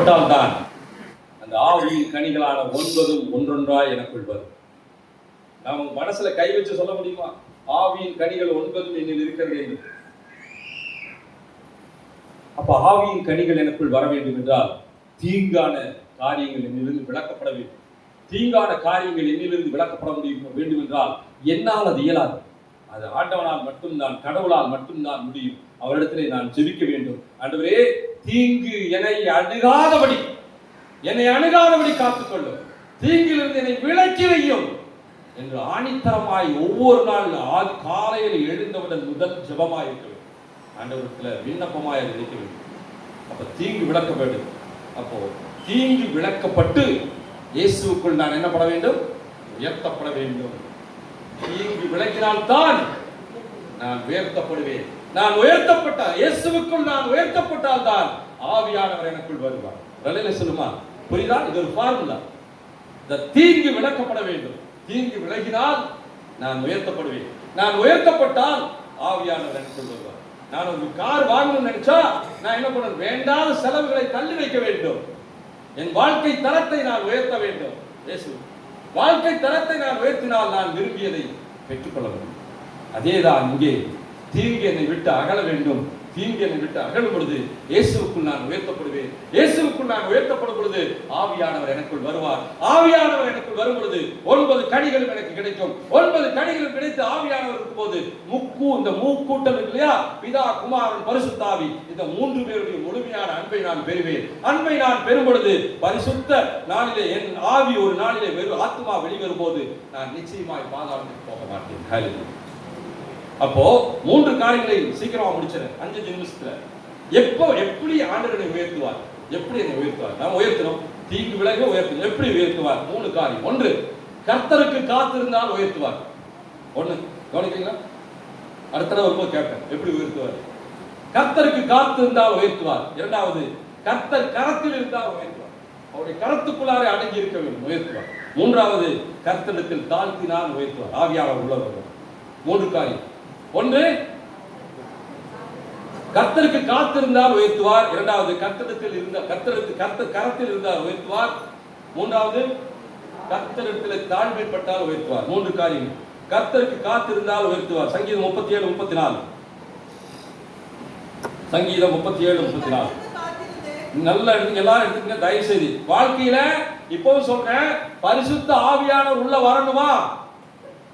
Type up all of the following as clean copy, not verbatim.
தான் அந்த ஆவியின் கனிகளான 9 ஒன்றொன்றாய் எனக்குள் வரும். நாம் மனசுல கை வச்சு சொல்ல முடியுமா? ஆவியின் கனிகள் 9 என்னில் இருக்கிறது என்று. அப்ப ஆவியின் கனிகள் எனக்குள் வர வேண்டும் என்றால் தீங்கான காரியங்கள் என்னிலிருந்து விளக்கப்பட வேண்டும். தீங்கான காரியங்கள் என்னிலிருந்து விளக்கப்பட வேண்டும் என்றால் என்னால் அது இயலாது. அது ஆண்டவனால் மட்டும்தான், கடவுளால் மட்டும்தான் முடியும். அவரிடத்திலே நான் ஜெபிக்க வேண்டும். ஆண்டவரே, தீங்கு என்னை அணுகாதபடி காத்துக்கொள்ளும், தீங்கிலிருந்து என்னை விலக்கி வையும் என்று ஆணித்தரமாய் ஒவ்வொரு நாள் காலையில் எழுந்தவுடன் முதல் ஜெபமாய் இருக்க வேண்டும். ஆண்டவரத்தில் விண்ணப்பமாய் அதை வைக்க வேண்டும். அப்ப தீங்கு விளக்க வேண்டும். அப்போ தீங்கு விளக்கப்பட்டு இயேசுவுக்குள் நான் என்ன பண்ண வேண்டும்? உயர்த்தப்பட வேண்டும். தீங்கு விளக்கினால்தான் நான் உயர்த்தப்படுவேன். நான் உயர்த்தப்பட்டால், இயேசுவுக்குள் நான் உயர்த்தப்பட்டால் தான் ஆவியானவர் எனக்குள் வருவார். ரலையில சொல்லுமா? புரியுதா? இது ஒரு ஃபார்முலா. இந்த தீங்கு விளக்கப்பட வேண்டும். தீங்கு விலகினால் நான் உயர்த்தப்படுவேன். நான் உயர்த்தப்பட்டால் ஆவியானவர் எனக்குள் வருவார். நான் ஒரு கார் வாங்கணும்னு நினைச்சா நான் என்ன பண்ணணும்? வேண்டாத செலவுகளை தள்ளி வைக்க வேண்டும். என் வாழ்க்கை தரத்தை நான் உயர்த்த வேண்டும். வாழ்க்கை தரத்தை நான் உயர்த்தினால் நான் விரும்பியதை பெற்றுக்கொள்ள வேண்டும். அதேதான் இங்கே தீங்கு என்னை விட்டு அகல வேண்டும். தீங்கு என்னை விட்டு அகலும் பொழுது இயேசுவுக்குள் நான் உயர்த்தப்படுவேன். இயேசுவுக்குள் நான் உயர்த்தப்படும் பொழுது ஆவியானவர் எனக்குள் வருவார். ஆவியானவர் எனக்குள் வரும் பொழுது 9 கனிகளும் எனக்கு கிடைக்கும். 9 கனிகளும் கிடைத்து ஆவியானவர் இருக்கும் போது இந்த மூக்கூட்டம் இருக்கு இல்லையா? பிதா, குமாரன், பரிசுத்த ஆவி, இந்த 3 பேருடைய முழுமையான அன்பை நான் பெறுவேன். அன்பை நான் பெறும் பொழுது பரிசுத்த நாளிலே என் ஆவி ஒரு நாளிலே வெறும் ஆத்மா வெளிவரும் போது நான் நிச்சயமாய் பாதாளத்துக்கு போக மாட்டேன். ஹல்லேலூயா. அப்போ 3 காரியங்களை சீக்கிரமா முடிச்சிடறேன் 5 நிமிஷத்துல. எப்படி ஆண்டவரை உயர்த்துவார்? எப்படி என்னை உயர்த்துவார்? நாம் உயர்த்தணும். தீங்கு விலக உயர்த்தணும். எப்படி உயர்த்துவார்? 3 காரியம். 1, கர்த்தருக்கு காத்திருந்தால் உயர்த்துவார். 1 கவனிக்கிறீங்களா? அடுத்த தடவை வரும்போது கேட்பேன், எப்படி உயர்த்துவார்? கர்த்தருக்கு காத்திருந்தால் உயர்த்துவார். 2வது, கர்த்தர் கரத்தில் இருந்தால் உயர்த்துவார். அவருடைய கரத்துக்குள்ளாரே அடங்கி இருக்க வேண்டும், உயர்த்துவார். 3வது, கர்த்தரிடத்தில் தாழ்த்தினால் உயர்த்துவார். ஆவியானவர் உள்ள வருவார். 3 காரியம். 1, கர்த்தருக்கு காத்திருந்தால் உயர்த்துவார். 2வது, கர்த்தர் கரத்தில் இருந்தால் உயர்த்துவார். 3வது, கர்த்தரிடத்தில் தாழ்மைப்பட்டால் உயர்த்துவார். 3 காரியம். கர்த்தருக்கு காத்திருந்தால் உயர்த்துவார். சங்கீதம் 37:34. சங்கீதம் 37:34. நல்ல எடுத்துங்க, எல்லாரும் எடுத்துங்க தயவு செய்து. வாழ்க்கையில இப்பவும் சொல்றேன், பரிசுத்த ஆவியானவர் உள்ள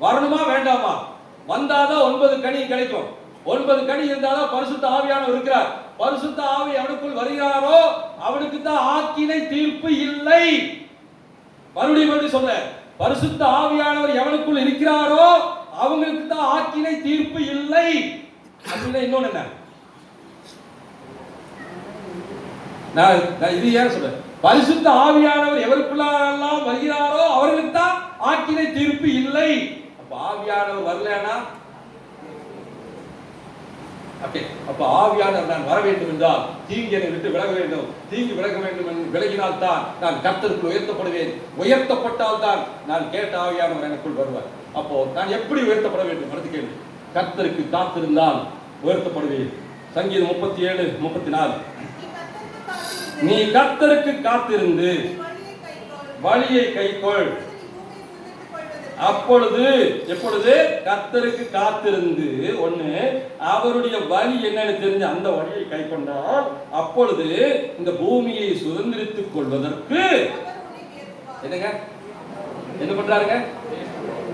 வரணுமா வேண்டாமா? வந்தாதான் 9 கனி கிடைக்கும். 9 கனி இருந்தாதான் பரிசுத்த ஆவியானவர் இருக்கிறார். பரிசுத்த ஆவி அவனுக்குள் வருகிறாரோ அவனுக்கு தான் ஆக்கினை தீர்ப்பு இல்லை. மறுபடியும் சொல்ல, பரிசுத்த ஆவியானவர் எவனுக்குள் இருக்கிறாரோ அவங்களுக்கு தான் ஆக்கினை தீர்ப்பு இல்லை. அப்படின்னா இன்னொன்னு என்ன? நான் இது ஏன் சொல்றேன்? பரிசுத்த ஆவியானவர் எவருக்குள்ளெல்லாம் வருகிறாரோ அவர்களுக்கு தான் ஆக்கினை தீர்ப்பு இல்லை. ஆவியானவர் வரலனா, அப்ப ஆவியானவர் நான் வர வேண்டும் என்றால் தீங்கு என்னை விட்டு விலக வேண்டும். தீங்கு விலக வேண்டும், விலகினால் தான் நான் கர்த்தருக்குள் உயர்த்தப்படுவேன். உயர்த்தப்பட்டால் தான் நான் கேட்ட ஆவியானவர் எனக்குள் வருவார். அப்போ நான் எப்படி உயர்த்தப்பட வேண்டும்? அடுத்த கேள்வி. கர்த்தருக்கு காத்திருந்தால் உயர்த்தப்படுவேன். சங்கீதம் 37:34. நீ கர்த்தருக்கு காத்திருந்து வழியை கைக்கொள். அப்பொழுது, எப்பொழுது? கர்த்தருக்கு காத்திருந்து 1 அவருடைய வழி என்னன்னு தெரிஞ்சு அந்த வழியை கை கொண்டால் அப்பொழுது இந்த பூமியை சுதந்திரித்துக் கொள்வதற்கு என்ன பண்றாருங்க?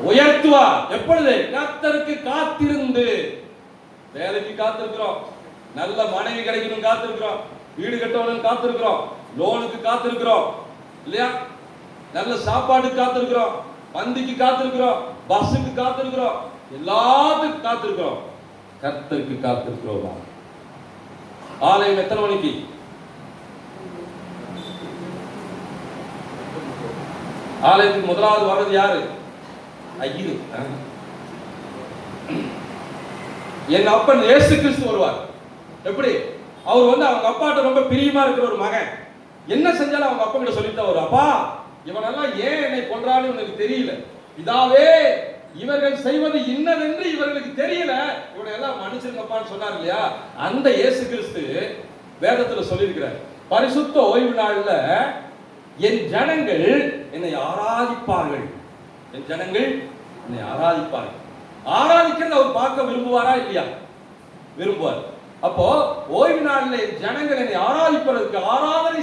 உயர்த்துவார். எப்பொழுது? கர்த்தருக்கு காத்திருந்து. வேலைக்கு காத்திருக்கிறோம், நல்ல மனைவி கிடைக்கணும் காத்திருக்கிறோம், வீடு கட்டணும் காத்திருக்கிறோம், லோனுக்கு காத்திருக்கிறோம் இல்லையா? நல்ல சாப்பாடுக்கு காத்திருக்கிறோம், பந்திக்கு காத்திருக்கிறோம், பஸ்ஸுக்கு காத்திருக்கிறோம், எல்லாத்துக்கும் காத்திருக்கிறோம். கர்த்தருக்கு காத்திருக்கிறோமா? ஆலயம் எத்தனை மணிக்கு? ஆலயத்துக்கு முதலாவது வர்றது யாரு? ஐயரு. எங்க அப்பன் இயேசு கிறிஸ்து வருவார். எப்படி? அவர் அவங்க அப்பாட்ட ரொம்ப பிரியமா இருக்கிற ஒரு மகன். என்ன செஞ்சாலும் அவங்க அப்பா கிட்ட சொல்லிட்டு வரும், அப்பா இவனெல்லாம் ஏன் என்னை கொன்றான்னு உனக்கு தெரியல, இதாவே இவர்கள் செய்வது இன்னதென்று இவர்களுக்கு தெரியல, இவனை எல்லாம் மன்னிச்சிருங்கப்பான்னு சொன்னார் இல்லையா? அந்த இயேசு கிறிஸ்து வேதத்துல சொல்லியிருக்கிறார், பரிசுத்த ஓய்வு நாள்ல என் ஜனங்கள் என்னை ஆராதிப்பார்கள். என் ஜனங்கள் என்னை ஆராதிப்பார்கள். ஆராதிக்கிறது அவர் பார்க்க விரும்புவாரா இல்லையா? விரும்புவார். அப்போ ஓய்வு நாள்ல என் ஜனங்கள் என்னை ஆராதிப்பதற்கு, ஆராதனை